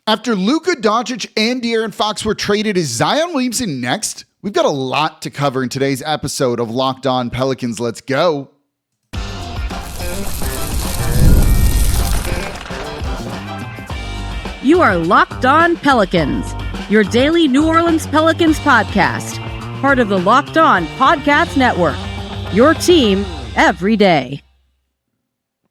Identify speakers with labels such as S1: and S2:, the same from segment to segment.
S1: After Luka Doncic and De'Aaron Fox were traded, is Zion Williamson next? We've got a lot to cover in today's episode of Locked On Pelicans. Let's go.
S2: You are Locked On Pelicans, your daily New Orleans Pelicans podcast, part of the Locked On Podcast Network, your team every day.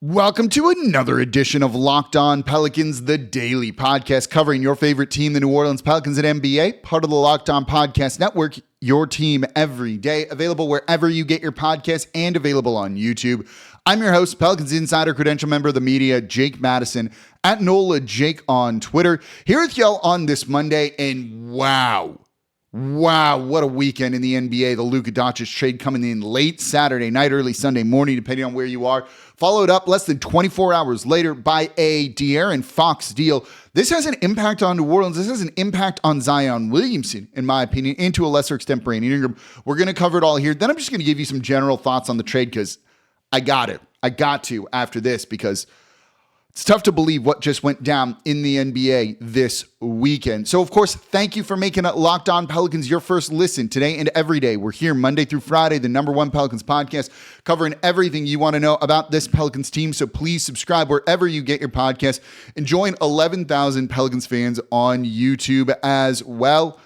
S1: Welcome to another edition of Locked On Pelicans, the daily podcast covering your favorite team, the New Orleans Pelicans and NBA, part of the Locked On Podcast Network, your team every day, available wherever you get your podcasts and available on YouTube. I'm your host, Pelicans Insider, credential member of the media, Jake Madison, at NOLA Jake on Twitter, here with y'all on this Monday, and wow, what a weekend in the NBA. The Luka Doncic trade coming in late Saturday night, early Sunday morning, depending on where you are. Followed up less than 24 hours later by a De'Aaron Fox deal. This has an impact on New Orleans. This has an impact on Zion Williamson, in my opinion, and to a lesser extent, Brandon Ingram. We're going to cover it all here. Then I'm just going to give you some general thoughts on the trade because I got to after this because it's tough to believe what just went down in the NBA this weekend. So, of course, thank you for making it Locked On Pelicans your first listen today and every day. We're here Monday through Friday, the #1 Pelicans podcast, covering everything you want to know about this Pelicans team. So please subscribe wherever you get your podcast and join 11,000 Pelicans fans on YouTube as well.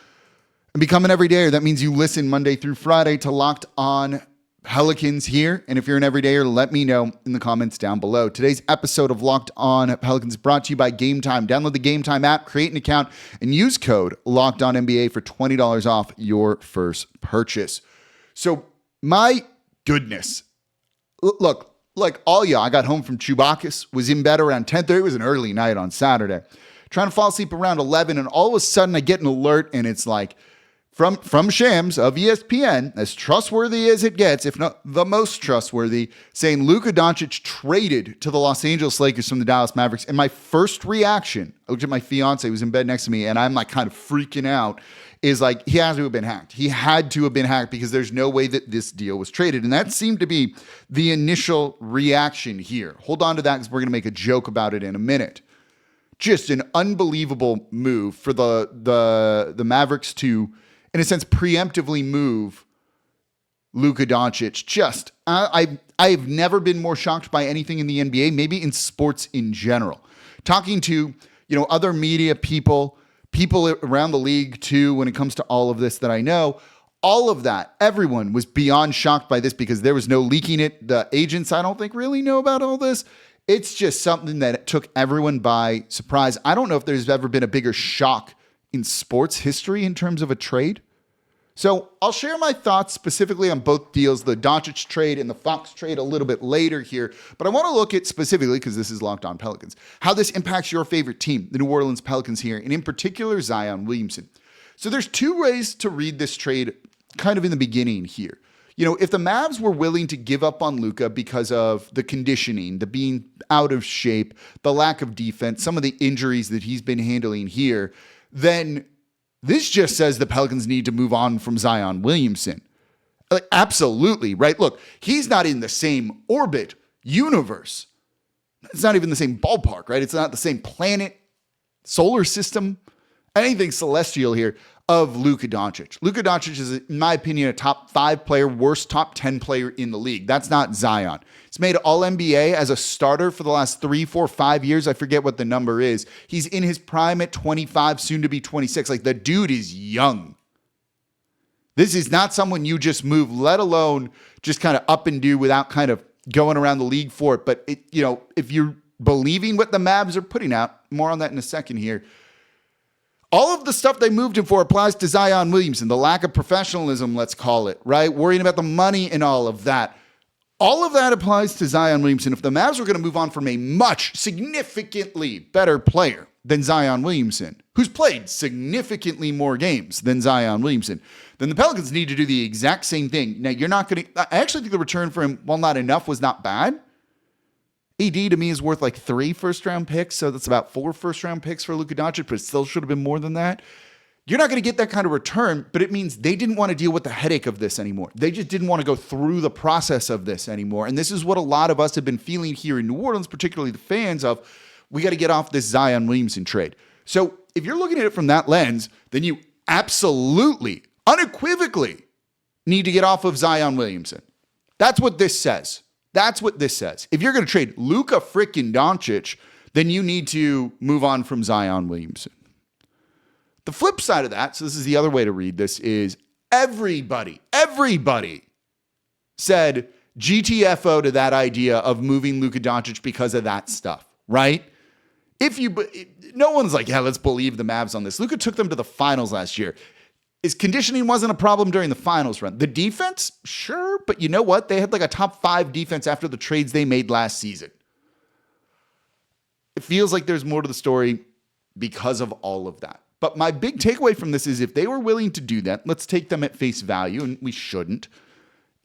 S1: And become an everydayer. That means you listen Monday through Friday to Locked On Pelicans here. And if you're an everydayer, let me know in the comments down below. Today's episode of Locked On Pelicans brought to you by Game Time. Download the Game Time app, create an account, and use code LOCKEDONNBA for $20 off your first purchase. So, my goodness. Look, like all y'all, I got home from Chewbacca's, was in bed around 10:30. It was an early night on Saturday. Trying to fall asleep around 11, and all of a sudden I get an alert, and it's like, From Shams of ESPN, as trustworthy as it gets, if not the most trustworthy, saying Luka Doncic traded to the Los Angeles Lakers from the Dallas Mavericks. And my first reaction, I looked at my fiance who was in bed next to me, and I'm like kind of freaking out, is like, he has to have been hacked. He had to have been hacked because there's no way that this deal was traded. And that seemed to be the initial reaction here. Hold on to that because we're going to make a joke about it in a minute. Just an unbelievable move for the Mavericks to, in a sense, preemptively move Luka Doncic. I've never been more shocked by anything in the NBA, maybe in sports in general. Talking to, other media people around the league too, when it comes to all of this that I know, all of that, everyone was beyond shocked by this because there was no leaking it. The agents, I don't think, really know about all this. It's just something that took everyone by surprise. I don't know if there's ever been a bigger shock in sports history in terms of a trade. So I'll share my thoughts specifically on both deals, the Doncic trade and the Fox trade a little bit later here. But I want to look at specifically, because this is Locked On Pelicans, how this impacts your favorite team, the New Orleans Pelicans here, and in particular, Zion Williamson. So there's two ways to read this trade kind of in the beginning here. If the Mavs were willing to give up on Luka because of the conditioning, the being out of shape, the lack of defense, some of the injuries that he's been handling here, then this just says the Pelicans need to move on from Zion Williamson. Absolutely, right? Look, he's not in the same orbit, universe. It's not even the same ballpark, right? It's not the same planet, solar system, anything celestial here of Luka Doncic. Luka Doncic is, in my opinion, a top 5 player, worst top 10 player in the league. That's not Zion. He's made All-NBA as a starter for the last 3, 4, 5 years. I forget what the number is. He's in his prime at 25, soon to be 26. Like, the dude is young. This is not someone you just move, let alone just kind of up and do without kind of going around the league for it. But, if you're believing what the Mavs are putting out, more on that in a second here, all of the stuff they moved him for applies to Zion Williamson, the lack of professionalism, let's call it, right? Worrying about the money and all of that. All of that applies to Zion Williamson. If the Mavs were going to move on from a much significantly better player than Zion Williamson, who's played significantly more games than Zion Williamson, then the Pelicans need to do the exact same thing. Now, you're not going to, I actually think the return for him, while not enough, was not bad. AD to me is worth like 3 first-round picks, so that's about 4 first-round picks for Luka Doncic, but it still should have been more than that. You're not going to get that kind of return, but it means they didn't want to deal with the headache of this anymore. They just didn't want to go through the process of this anymore, and this is what a lot of us have been feeling here in New Orleans, particularly the fans of, we got to get off this Zion Williamson trade. So if you're looking at it from that lens, then you absolutely, unequivocally need to get off of Zion Williamson. That's what this says. That's what this says. If you're going to trade Luka freaking Doncic, then you need to move on from Zion Williamson. The flip side of that, so this is the other way to read this, is everybody said GTFO to that idea of moving Luka Doncic because of that stuff, right? No one's like, yeah, let's believe the Mavs on this. Luka took them to the finals last year. His conditioning wasn't a problem during the finals run. The defense, sure, but you know what? They had like a top 5 defense after the trades they made last season. It feels like there's more to the story because of all of that. But my big takeaway from this is if they were willing to do that, let's take them at face value, and we shouldn't.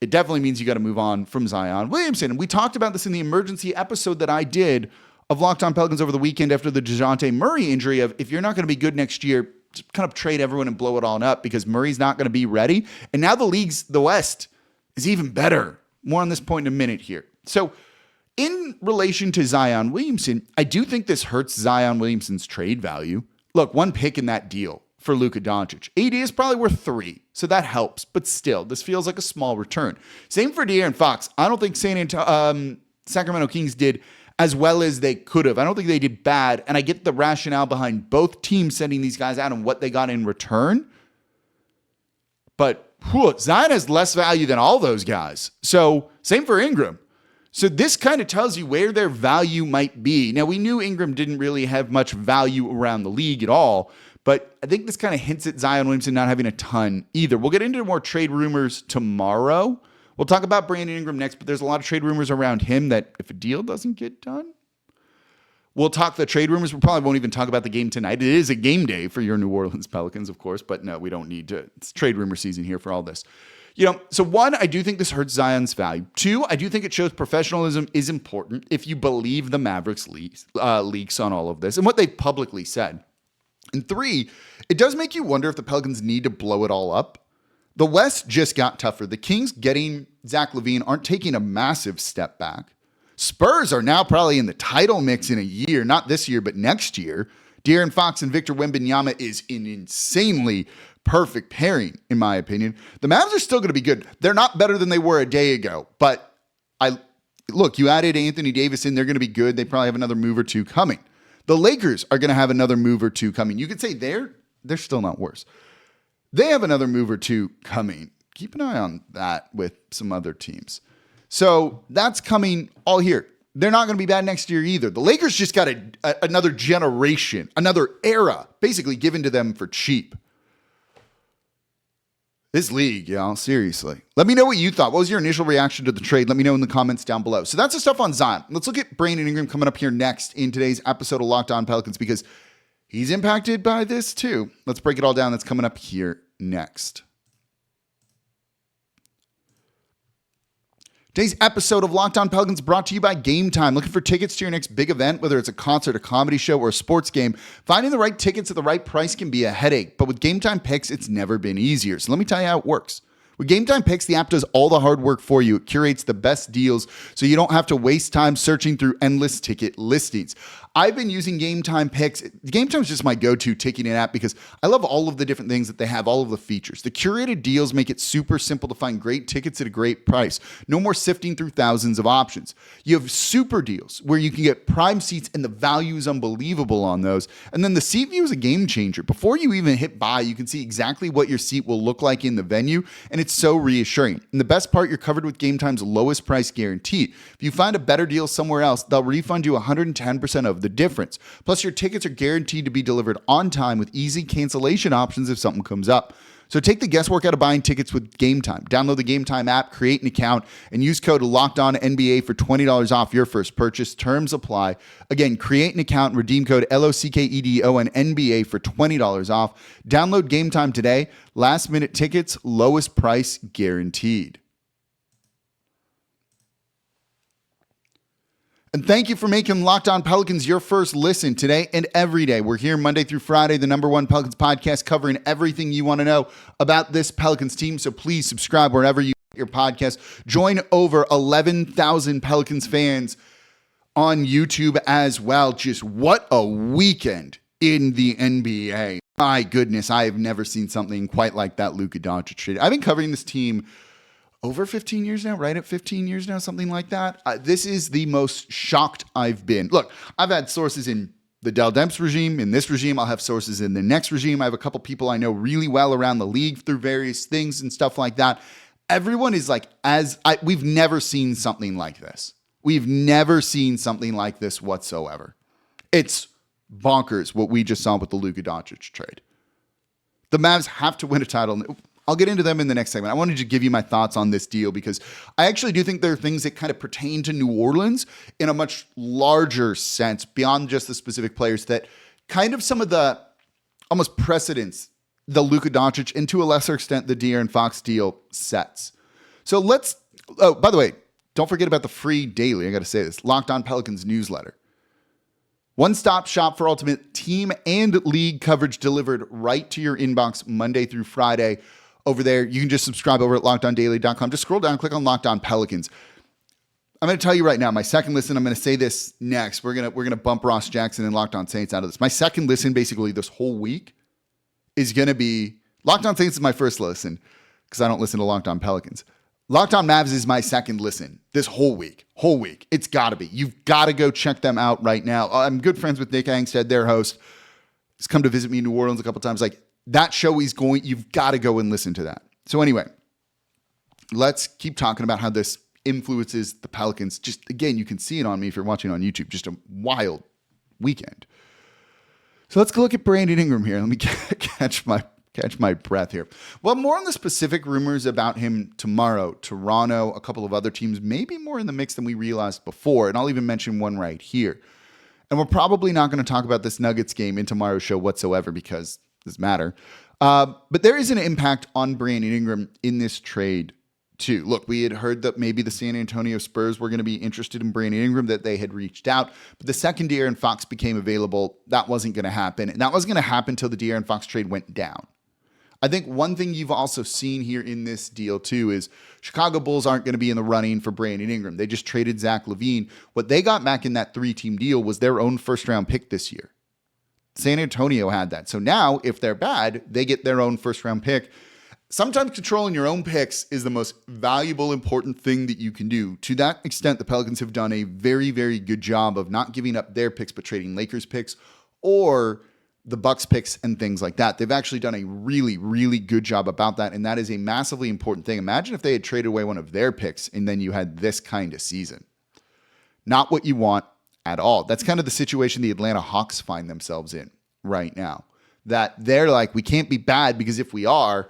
S1: It definitely means you got to move on from Zion Williamson. And we talked about this in the emergency episode that I did of Locked On Pelicans over the weekend after the DeJounte Murray injury of if you're not going to be good next year, just kind of trade everyone and blow it all up because Murray's not going to be ready. And now the West is even better. More on this point in a minute here. So in relation to Zion Williamson, I do think this hurts Zion Williamson's trade value. Look, 1 pick in that deal for Luka Doncic. AD is probably worth 3, so that helps. But still, this feels like a small return. Same for De'Aaron Fox. I don't think Sacramento Kings did as well as they could have. I don't think they did bad, and I get the rationale behind both teams sending these guys out and what they got in return. But Zion has less value than all those guys. So same for Ingram. So this kind of tells you where their value might be. Now, we knew Ingram didn't really have much value around the league at all, but I think this kind of hints at Zion Williamson not having a ton either. We'll get into more trade rumors tomorrow. We'll talk about Brandon Ingram next, but there's a lot of trade rumors around him that if a deal doesn't get done, we'll talk the trade rumors. We probably won't even talk about the game tonight. It is a game day for your New Orleans Pelicans, of course, but no, we don't need to. It's trade rumor season here for all this. So 1, I do think this hurts Zion's value. 2, I do think it shows professionalism is important if you believe the Mavericks leaks on all of this and what they've publicly said. And 3, it does make you wonder if the Pelicans need to blow it all up. The West just got tougher. The Kings getting Zach LaVine aren't taking a massive step back. Spurs are now probably in the title mix in a year, not this year, but next year. De'Aaron Fox and Victor Wembanyama is an insanely perfect pairing, in my opinion. The Mavs are still going to be good. They're not better than they were a day ago, but you added Anthony Davis in, they're going to be good. They probably have another move or two coming. The Lakers are going to have another move or two coming. You could say they're still not worse. They have another move or two coming. Keep an eye on that with some other teams. So that's coming all here. They're not going to be bad next year either. The Lakers just got another generation, another era, basically given to them for cheap. This league, y'all, seriously. Let me know what you thought. What was your initial reaction to the trade? Let me know in the comments down below. So that's the stuff on Zion. Let's look at Brandon Ingram coming up here next in today's episode of Locked On Pelicans because he's impacted by this too. Let's break it all down. That's coming up here next. Today's episode of Locked On Pelicans brought to you by Game Time. Looking for tickets to your next big event, whether it's a concert, a comedy show, or a sports game, finding the right tickets at the right price can be a headache. But with Game Time Picks, it's never been easier. So let me tell you how it works. With Game Time Picks, the app does all the hard work for you. It curates the best deals so you don't have to waste time searching through endless ticket listings. I've been using Game Time Picks. Game Time is just my go-to ticketing app because I love all of the different things that they have, all of the features. The curated deals make it super simple to find great tickets at a great price. No more sifting through thousands of options. You have super deals where you can get prime seats and the value is unbelievable on those. And then the seat view is a game changer. Before you even hit buy, you can see exactly what your seat will look like in the venue, and it's so reassuring. And the best part, you're covered with Game Time's lowest price guarantee. If you find a better deal somewhere else, they'll refund you 110% of the difference. Plus, your tickets are guaranteed to be delivered on time with easy cancellation options if something comes up. So take the guesswork out of buying tickets with Game Time. Download the Game Time app, create an account, and use code LOCKEDONNBA for $20 off your first purchase. Terms apply. Again, create an account and redeem code LOCKEDONNBA for $20 off. Download Game Time today. Last minute tickets, lowest price guaranteed. And thank you for making Locked On Pelicans your first listen today and every day. We're here Monday through Friday, the #1 Pelicans podcast, covering everything you want to know about this Pelicans team. So please subscribe wherever you get your podcast. Join over 11,000 Pelicans fans on YouTube as well. Just what a weekend in the NBA. My goodness, I have never seen something quite like that Luka Doncic trade. I've been covering this team over 15 years now, right at 15 years now, something like that. This is the most shocked I've been. Look, I've had sources in the Dell Demps regime, in this regime. I'll have sources in the next regime. I have a couple people I know really well around the league through various things and stuff like that. Everyone is like, we've never seen something like this. We've never seen something like this whatsoever. It's bonkers what we just saw with the Luka Doncic trade. The Mavs have to win a title. I'll get into them in the next segment. I wanted to give you my thoughts on this deal because I actually do think there are things that kind of pertain to New Orleans in a much larger sense beyond just the specific players, that kind of some of the almost precedents the Luka Doncic and to a lesser extent the De'Aaron Fox deal sets. So by the way, don't forget about the free daily, I got to say this, Locked On Pelicans newsletter. One-stop shop for ultimate team and league coverage delivered right to your inbox Monday through Friday. Over there, you can just subscribe over at LockedOnDaily.com. Just scroll down, click on Locked On Pelicans. I'm going to tell you right now, my second listen, I'm going to say this next. We're going to bump Ross Jackson and Locked On Saints out of this. My second listen basically this whole week is going to be, Locked On Saints is my first listen because I don't listen to Locked On Pelicans. Locked On Mavs is my second listen this whole week. It's got to be. You've got to go check them out right now. I'm good friends with Nick Angstead, their host. He's come to visit me in New Orleans a couple times. Like, that show you've got to go and listen to that. So anyway, let's keep talking about how this influences the Pelicans. Just, again, you can see it on me if you're watching on YouTube. Just a wild weekend. So let's go look at Brandon Ingram here. Let me catch my breath here. Well, more on the specific rumors about him tomorrow. Toronto, a couple of other teams, maybe more in the mix than we realized before. And I'll even mention one right here. And we're probably not going to talk about this Nuggets game in tomorrow's show whatsoever because it doesn't matter. But there is an impact on Brandon Ingram in this trade too. Look, we had heard that maybe the San Antonio Spurs were going to be interested in Brandon Ingram, that they had reached out. But the second De'Aaron Fox became available, that wasn't going to happen. And that wasn't going to happen until the De'Aaron Fox trade went down. I think one thing you've also seen here in this deal too is Chicago Bulls aren't going to be in the running for Brandon Ingram. They just traded Zach LaVine. What they got back in that 3-team deal was their own first-round pick this year. San Antonio had that. So now, if they're bad, they get their own first-round pick. Sometimes controlling your own picks is the most valuable, important thing that you can do. To that extent, the Pelicans have done a very, very good job of not giving up their picks, but trading Lakers picks or the Bucks picks and things like that. They've actually done a really, really good job about that, and that is a massively important thing. Imagine if they had traded away one of their picks and then you had this kind of season. Not what you want at all. That's kind of the situation the Atlanta Hawks find themselves in right now. That they're like, we can't be bad because if we are,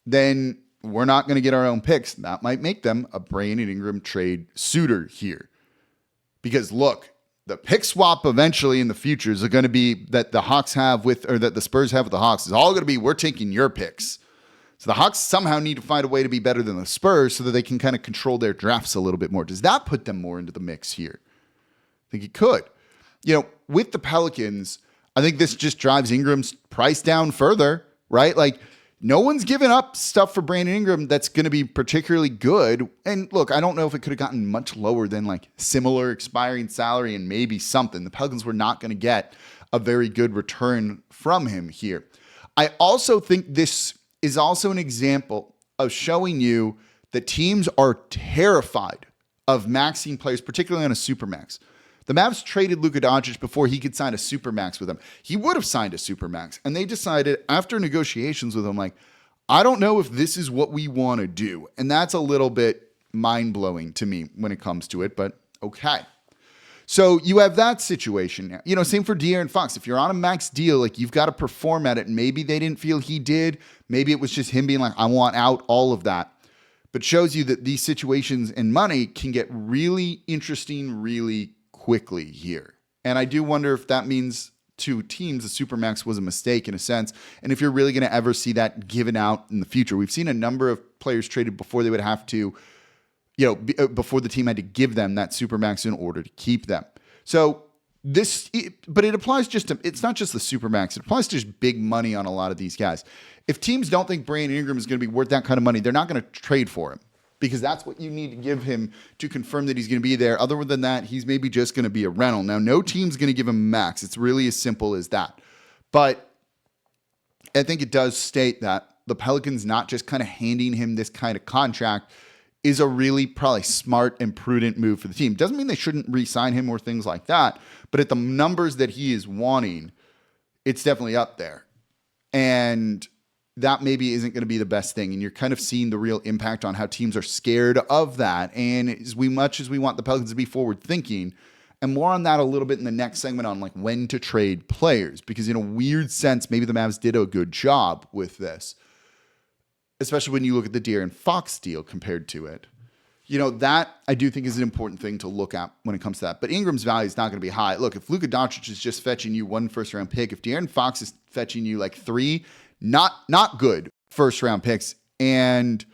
S1: then we're not going to get our own picks. That might make them a Brandon Ingram trade suitor here. Because look, the pick swap eventually in the future is going to be that the Hawks have with, or that the Spurs have with the Hawks is all going to be, we're taking your picks. So the Hawks somehow need to find a way to be better than the Spurs so that they can kind of control their drafts a little bit more. Does that put them more into the mix here? I think it could. You know, with the Pelicans, I think this just drives Ingram's price down further, right? Like, no one's given up stuff for Brandon Ingram that's going to be particularly good. And look, I don't know if it could have gotten much lower than like similar expiring salary and maybe something. The Pelicans were not going to get a very good return from him here. I also think this is also an example of showing you that teams are terrified of maxing players, particularly on a supermax. The Mavs traded Luka Doncic before he could sign a supermax with them. He would have signed a supermax, and they decided after negotiations with him, like, I don't know if this is what we want to do. And that's a little bit mind-blowing to me when it comes to it, but okay. So you have that situation now. You know, same for De'Aaron Fox. If you're on a max deal, like, you've got to perform at it. Maybe they didn't feel he did. Maybe it was just him being like, I want out, all of that. But shows you that these situations and money can get really interesting really quickly here. And I do wonder if that means to teams, the Supermax was a mistake in a sense. And if you're really going to ever see that given out in the future. We've seen a number of players traded before they would have to, you know, before the team had to give them that Supermax in order to keep them. So but it applies just to, it's not just the Supermax. It applies to just big money on a lot of these guys. If teams don't think Brandon Ingram is going to be worth that kind of money, they're not going to trade for him. because that's what you need to give him to confirm that he's going to be there. Other than that, he's maybe just going to be a rental. Now, no team's going to give him max. It's really as simple as that. But I think it does state that the Pelicans not just kind of handing him this kind of contract is a really probably smart and prudent move for the team. Doesn't mean they shouldn't re-sign him or things like that, but at the numbers that he is wanting, it's definitely up there. And that maybe isn't going to be the best thing. And you're kind of seeing the real impact on how teams are scared of that. And as much as we want the Pelicans to be forward thinking, and more on that a little bit in the next segment on like when to trade players, because in a weird sense, maybe the Mavs did a good job with this, especially when you look at the De'Aaron Fox deal compared to it. You know, that I do think is an important thing to look at when it comes to that. But Ingram's value is not going to be high. Look, if Luka Doncic is just fetching you 1 first-round pick, if De'Aaron Fox is fetching you like 3, not good first-round picks, and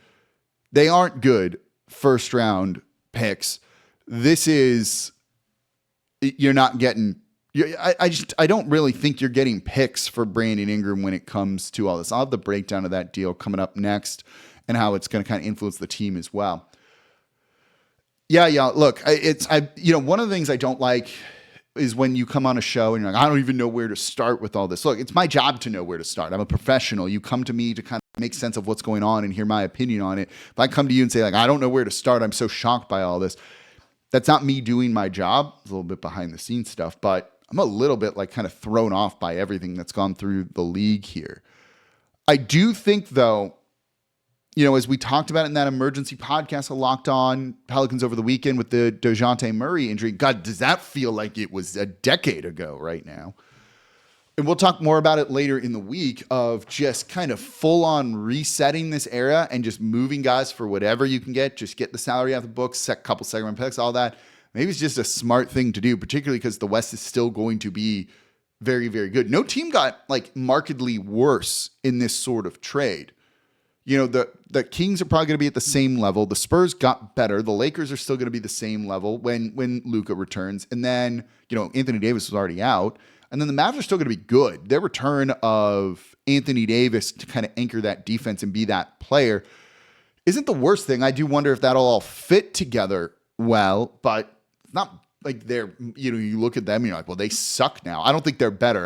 S1: they aren't good first-round picks, this is, you're not getting, I don't really think you're getting picks for Brandon Ingram when it comes to all this. I'll have the breakdown of that deal coming up next and how it's going to kind of influence the team as well. Yeah. Look, one of the things I don't like is when you come on a show and you're like, I don't even know where to start with all this. Look, it's my job to know where to start. I'm a professional. You come to me to kind of make sense of what's going on and hear my opinion on it. If I come to you and say like, I don't know where to start, I'm so shocked by all this. That's not me doing my job. It's a little bit behind the scenes stuff, but I'm a little bit like kind of thrown off by everything that's gone through the league here. I do think though, you know, as we talked about in that emergency podcast of Locked On Pelicans over the weekend with the DeJounte Murray injury, God, does that feel like it was a decade ago right now? And we'll talk more about it later in the week of just kind of full on resetting this era and just moving guys for whatever you can get. Just get the salary out of the books, set a couple second picks, all that. Maybe it's just a smart thing to do, particularly because the West is still going to be very, very good. No team got like markedly worse in this sort of trade. You know, the Kings are probably going to be at the same level. The Spurs got better. The Lakers are still going to be the same level when Luka returns. And then, you know, Anthony Davis was already out. And then the Mavs are still going to be good. Their return of Anthony Davis to kind of anchor that defense and be that player isn't the worst thing. I do wonder if that'll all fit together well, but it's not like they're, you know, you look at them and you're like, well, they suck now. I don't think they're better.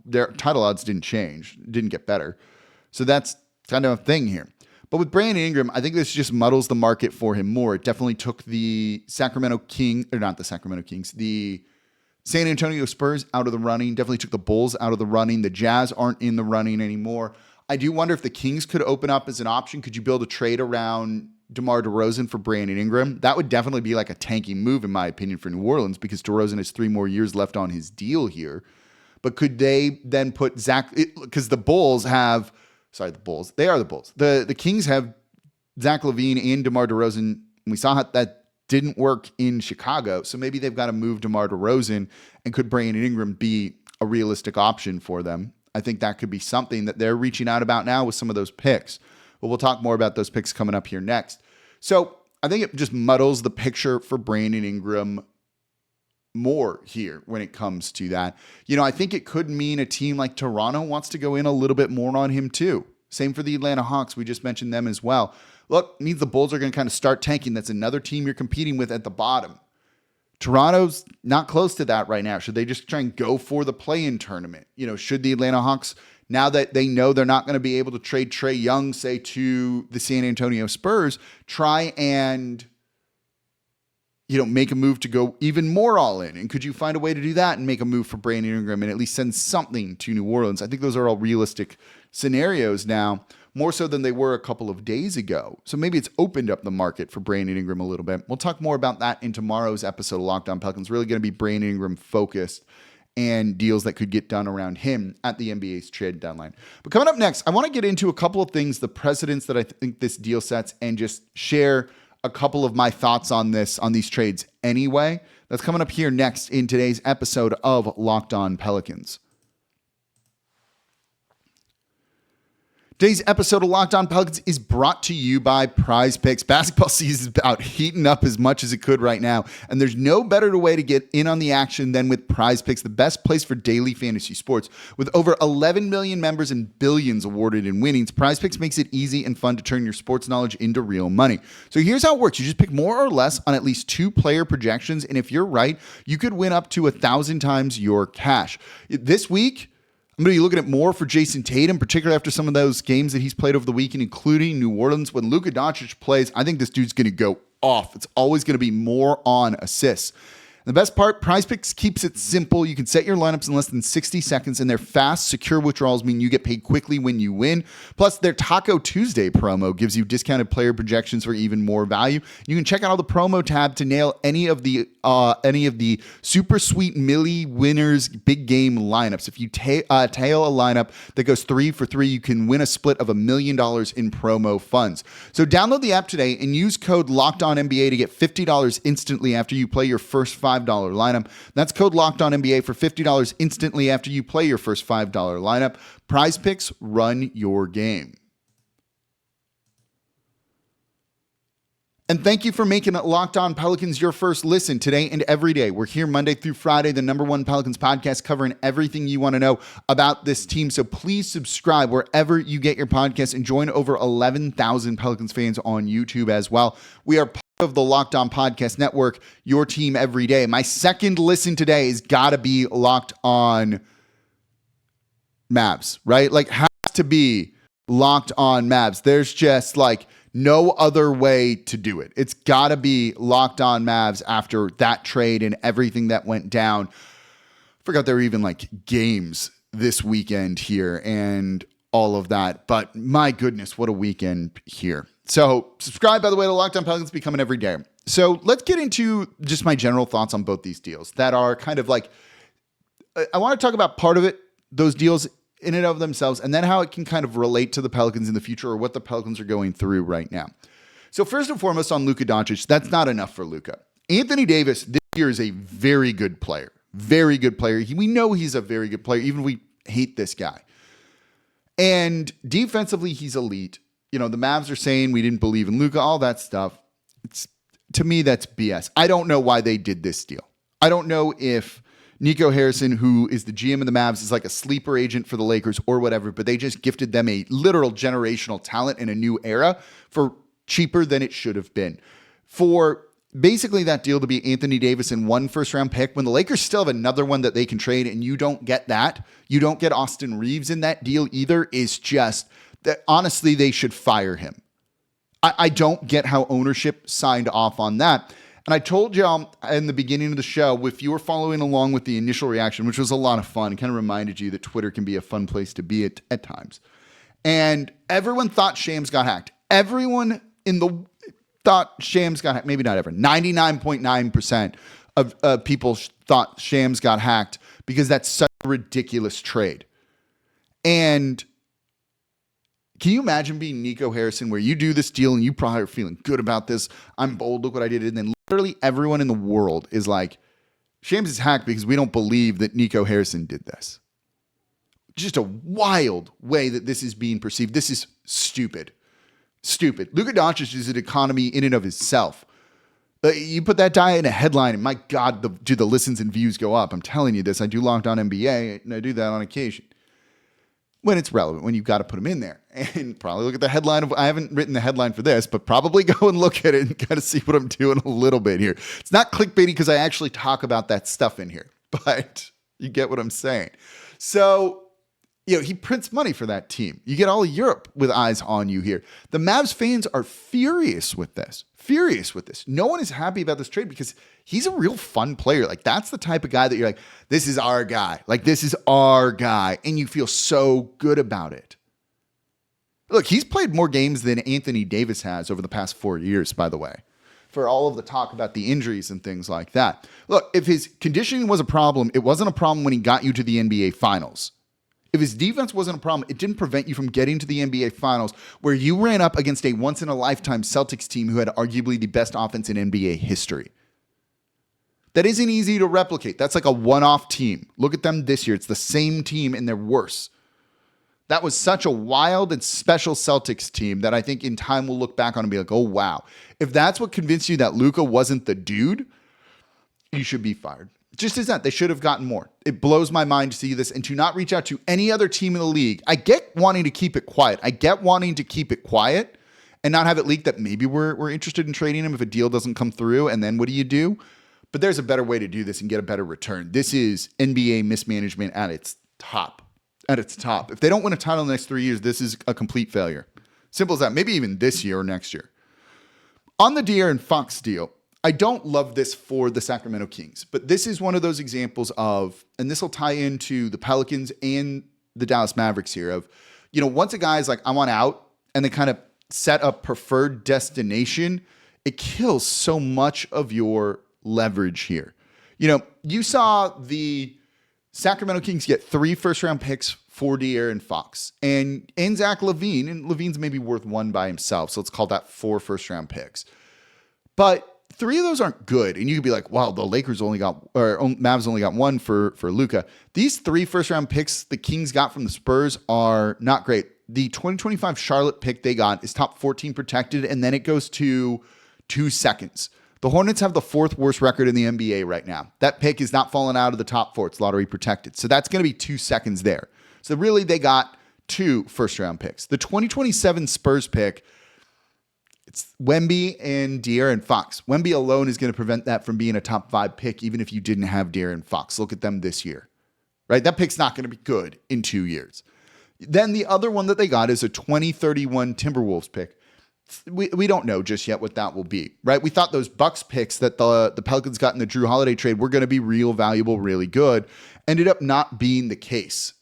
S1: Their title odds didn't change, didn't get better. So that's kind of a thing here. But with Brandon Ingram, I think this just muddles the market for him more. It definitely took the San Antonio Spurs out of the running, definitely took the Bulls out of the running. The Jazz aren't in the running anymore. I do wonder if the Kings could open up as an option. Could you build a trade around DeMar DeRozan for Brandon Ingram? That would definitely be like a tanking move, in my opinion, for New Orleans, because DeRozan has 3 more years left on his deal here. But could they then put because the Bulls have, they are the Bulls. The Kings have Zach LaVine and DeMar DeRozan. And we saw how that didn't work in Chicago. So maybe they've got to move DeMar DeRozan, and could Brandon Ingram be a realistic option for them? I think that could be something that they're reaching out about now with some of those picks. But we'll talk more about those picks coming up here next. So I think it just muddles the picture for Brandon Ingram more here when it comes to that. You know, I think it could mean a team like Toronto wants to go in a little bit more on him too. Same for the Atlanta Hawks. We just mentioned them as well. Look, means the Bulls are going to kind of start tanking. That's another team you're competing with at the bottom. Toronto's not close to that right now. Should they just try and go for the play-in tournament? You know, should the Atlanta Hawks, now that they know they're not going to be able to trade Trae Young, say, to the San Antonio Spurs, try and, you know, make a move to go even more all in? And could you find a way to do that and make a move for Brandon Ingram and at least send something to New Orleans? I think those are all realistic scenarios now, more so than they were a couple of days ago. So maybe it's opened up the market for Brandon Ingram a little bit. We'll talk more about that in tomorrow's episode of Locked On Pelicans. Really going to be Brandon Ingram focused and deals that could get done around him at the NBA's trade deadline. But coming up next, I want to get into a couple of things, the precedents that I think this deal sets, and just share a couple of my thoughts on these trades anyway. That's coming up here next in today's episode of Locked On Pelicans. Today's episode of Locked On Pelicans is brought to you by Prize Picks. Basketball season is about heating up as much as it could right now, and there's no better way to get in on the action than with Prize Picks, the best place for daily fantasy sports. With over 11 million members and billions awarded in winnings, Prize Picks makes it easy and fun to turn your sports knowledge into real money. So here's how it works. You just pick more or less on at least 2 player projections, and if you're right, you could win up to 1,000 times your cash. This week, I'm going to be looking at more for Jason Tatum, particularly after some of those games that he's played over the weekend, including New Orleans. When Luka Doncic plays, I think this dude's going to go off. It's always going to be more on assists. The best part, Prize Picks keeps it simple. You can set your lineups in less than 60 seconds, and their fast, secure withdrawals mean you get paid quickly when you win. Plus, their Taco Tuesday promo gives you discounted player projections for even more value. You can check out all the promo tab to nail any of the super sweet Millie winners big game lineups. If you tail a lineup that goes 3 for 3, you can win a split of $1 million in promo funds. So download the app today and use code LOCKEDONNBA to get $50 instantly after you play your first $5 lineup. That's code LOCKEDONNBA for $50 instantly after you play your first $5 lineup. Prize Picks, run your game. And thank you for making Locked On Pelicans your first listen today and every day. We're here Monday through Friday, the #1 Pelicans podcast, covering everything you want to know about this team. So please subscribe wherever you get your podcasts and join over 11,000 Pelicans fans on YouTube as well. We are part of the Locked On Podcast Network, your team every day. My second listen today has got to be Locked On Mavs, right? Like, has to be Locked On Mavs. There's just like no other way to do it. It's got to be Locked On Mavs after that trade and everything that went down. Forgot there were even like games this weekend here and all of that. But my goodness, what a weekend here. So subscribe, by the way, to Locked On Pelicans, be coming every day. So let's get into just my general thoughts on both these deals that are kind of like, I want to talk about part of it, those deals in and of themselves, and then how it can kind of relate to the Pelicans in the future or what the Pelicans are going through right now. So first and foremost on Luka Doncic, that's not enough for Luka. Anthony Davis this year is a very good player. Very good player. We know he's a very good player, even if we hate this guy. And defensively, he's elite. You know, the Mavs are saying we didn't believe in Luka, all that stuff. To me, that's BS. I don't know why they did this deal. I don't know if Nico Harrison, who is the GM of the Mavs, is like a sleeper agent for the Lakers or whatever, but they just gifted them a literal generational talent in a new era for cheaper than it should have been. For basically that deal to be Anthony Davis and 1 first-round pick, when the Lakers still have another one that they can trade and you don't get that, you don't get Austin Reeves in that deal either, is just that honestly they should fire him. I don't get how ownership signed off on that. And I told y'all in the beginning of the show, if you were following along with the initial reaction, which was a lot of fun, it kind of reminded you that Twitter can be a fun place to be at times. And everyone thought Shams got hacked. Everyone thought Shams got hacked. Maybe not everyone. 99.9% of people thought Shams got hacked because that's such a ridiculous trade. And can you imagine being Nico Harrison where you do this deal and you probably are feeling good about this? I'm bold. Look what I did. And then literally everyone in the world is like, Shams is hacked because we don't believe that Nico Harrison did this. Just a wild way that this is being perceived. This is stupid. Stupid. Luka Doncic is an economy in and of itself. You put that guy in a headline and my God, do the listens and views go up. I'm telling you this. I do Locked On NBA and I do that on occasion. When it's relevant, when you've got to put them in there. And probably look at the headline of, I haven't written the headline for this, but probably go and look at it and kind of see what I'm doing a little bit here. It's not clickbaity because I actually talk about that stuff in here, but you get what I'm saying. So, you know, he prints money for that team. You get all of Europe with eyes on you here. The Mavs fans are furious with this. Furious with this. No one is happy about this trade because he's a real fun player. Like, that's the type of guy that you're like, this is our guy. Like, this is our guy. And you feel so good about it. Look, he's played more games than Anthony Davis has over the past 4 years, by the way, for all of the talk about the injuries and things like that. Look, if his conditioning was a problem, it wasn't a problem when he got you to the NBA Finals. If his defense wasn't a problem, it didn't prevent you from getting to the NBA Finals, where you ran up against a once-in-a-lifetime Celtics team who had arguably the best offense in NBA history. That isn't easy to replicate. That's like a one-off team. Look at them this year. It's the same team, and they're worse. That was such a wild and special Celtics team that I think in time we'll look back on and be like, oh, wow. If that's what convinced you that Luka wasn't the dude, you should be fired. Just as that, they should have gotten more. It blows my mind to see this and to not reach out to any other team in the league. I get wanting to keep it quiet. And not have it leak that maybe we're interested in trading him if a deal doesn't come through. And then what do? But there's a better way to do this and get a better return. This is NBA mismanagement at its top. If they don't win a title in the next 3 years, this is a complete failure. Simple as that. Maybe even this year or next year. On the De'Aaron Fox deal, I don't love this for the Sacramento Kings, but this is one of those examples of, and this will tie into the Pelicans and the Dallas Mavericks here of, once a guy's like, I want out, and they kind of set a preferred destination, it kills so much of your leverage here. You saw the Sacramento Kings get 3 first-round picks for De'Aaron Fox and Zach LaVine, and LaVine's maybe worth 1 by himself, so let's call that 4 first-round picks. But 3 of those aren't good, and you could be like, "Wow, the Lakers Mavs only got 1 for Luka." These 3 first-round picks the Kings got from the Spurs are not great. The 2025 Charlotte pick they got is top 14 protected, and then it goes to 2 seconds. The Hornets have the 4th worst record in the NBA right now. That pick is not falling out of the top 4. It's lottery protected. So that's going to be 2 seconds there. So really, they got 2 first-round picks. The 2027 Spurs pick, it's Wemby and De'Aaron Fox. Wemby alone is going to prevent that from being a top 5 pick, even if you didn't have De'Aaron Fox. Look at them this year, right? That pick's not going to be good in 2 years. Then the other one that they got is a 2031 Timberwolves pick. We don't know just yet what that will be, right? We thought those Bucks picks that the Pelicans got in the Drew Holiday trade were going to be real valuable, really good. Ended up not being the case.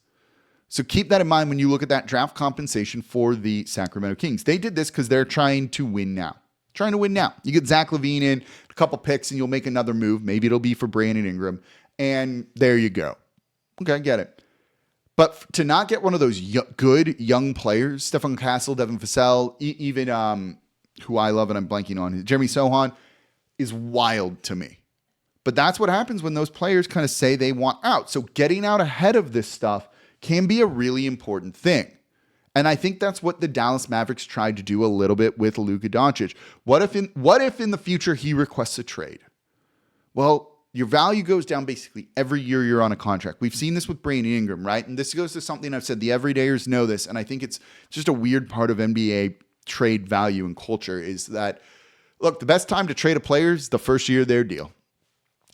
S1: So keep that in mind when you look at that draft compensation for the Sacramento Kings. They did this because they're trying to win now. You get Zach LaVine in, a couple picks, and you'll make another move. Maybe it'll be for Brandon Ingram. And there you go. Okay, I get it. But to not get one of those good young players, Stefan Castle, Devin Vassell, even who I love and I'm blanking on, Jeremy Sohan, is wild to me. But that's what happens when those players kind of say they want out. So getting out ahead of this stuff can be a really important thing. And I think that's what the Dallas Mavericks tried to do a little bit with Luka Doncic. What if in the future he requests a trade? Well, your value goes down basically every year you're on a contract. We've seen this with Brandon Ingram, right? And this goes to something I've said, the everydayers know this, and I think it's just a weird part of NBA trade value and culture is that, look, the best time to trade a player is the first year of their deal.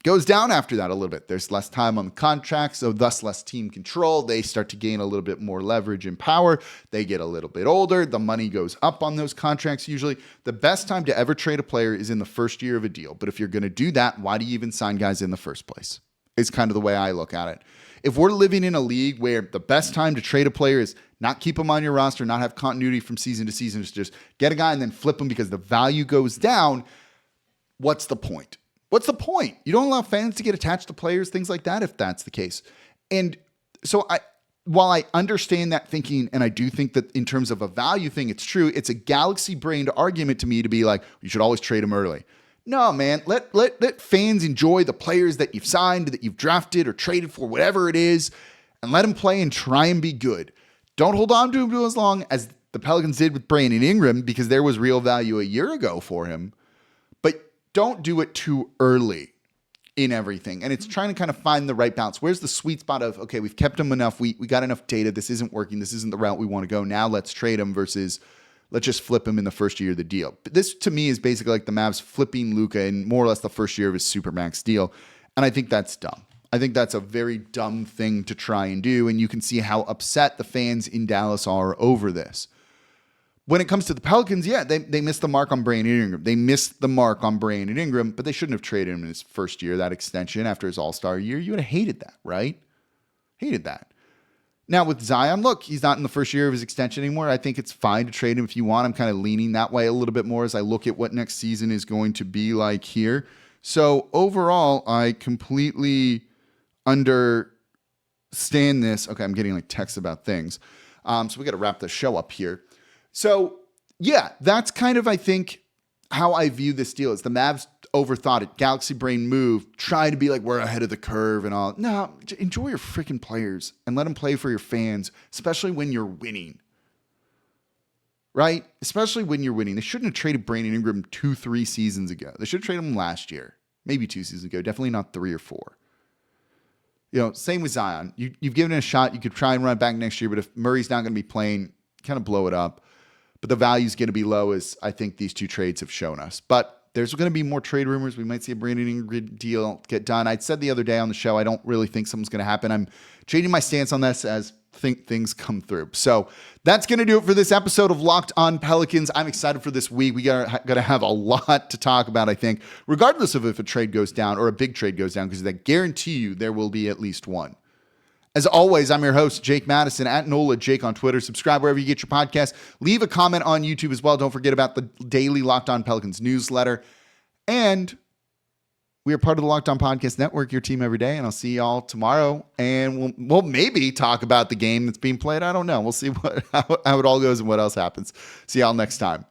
S1: Goes down after that a little bit. There's less time on the contract, so thus less team control. They start to gain a little bit more leverage and power. They get a little bit older. The money goes up on those contracts usually. The best time to ever trade a player is in the first year of a deal. But if you're going to do that, why do you even sign guys in the first place? It's kind of the way I look at it. If we're living in a league where the best time to trade a player is not keep them on your roster, not have continuity from season to season, just get a guy and then flip him because the value goes down, what's the point? What's the point? You don't allow fans to get attached to players, things like that, if that's the case. And so while I understand that thinking, and I do think that in terms of a value thing, it's true, it's a galaxy-brained argument to me to be like, you should always trade them early. No, man, let fans enjoy the players that you've signed, that you've drafted or traded for, whatever it is, and let them play and try and be good. Don't hold on to him as long as the Pelicans did with Brandon Ingram because there was real value a year ago for him. Don't do it too early in everything. And it's trying to kind of find the right balance. Where's the sweet spot of, okay, we've kept him enough. We got enough data. This isn't working. This isn't the route we want to go. Now let's trade him versus let's just flip him in the first year of the deal. But this to me is basically like the Mavs flipping Luka in more or less the first year of his Supermax deal. And I think that's dumb. I think that's a very dumb thing to try and do. And you can see how upset the fans in Dallas are over this. When it comes to the Pelicans, yeah, they missed the mark on Brandon Ingram. But they shouldn't have traded him in his first year, that extension after his All-Star year. You would have hated that, right? Hated that. Now with Zion, look, he's not in the first year of his extension anymore. I think it's fine to trade him if you want. I'm kind of leaning that way a little bit more as I look at what next season is going to be like here. So overall, I completely understand this. Okay, I'm getting like texts about things. So we got to wrap the show up here. So, yeah, that's kind of, I think, how I view this deal is the Mavs overthought it. Galaxy brain move. Try to be like, we're ahead of the curve and all. No, enjoy your freaking players and let them play for your fans, especially when you're winning. Right? Especially when you're winning. They shouldn't have traded Brandon Ingram 2-3 seasons ago. They should have traded him last year. Maybe 2 seasons ago. Definitely not 3 or 4. Same with Zion. You've given it a shot. You could try and run it back next year, but if Murray's not going to be playing, kind of blow it up. But the value's going to be low, as I think these 2 trades have shown us. But there's going to be more trade rumors. We might see a Brandon Ingram deal get done. I said the other day on the show, I don't really think something's going to happen. I'm changing my stance on this as things come through. So that's going to do it for this episode of Locked On Pelicans. I'm excited for this week. We got to have a lot to talk about, I think, regardless of if a trade goes down or a big trade goes down, because I guarantee you there will be at least one. As always, I'm your host, Jake Madison, at NOLA Jake on Twitter. Subscribe wherever you get your podcast. Leave a comment on YouTube as well. Don't forget about the daily Locked On Pelicans newsletter. And we are part of the Locked On Podcast Network, your team every day. And I'll see y'all tomorrow. And we'll maybe talk about the game that's being played. I don't know. We'll see how it all goes and what else happens. See y'all next time.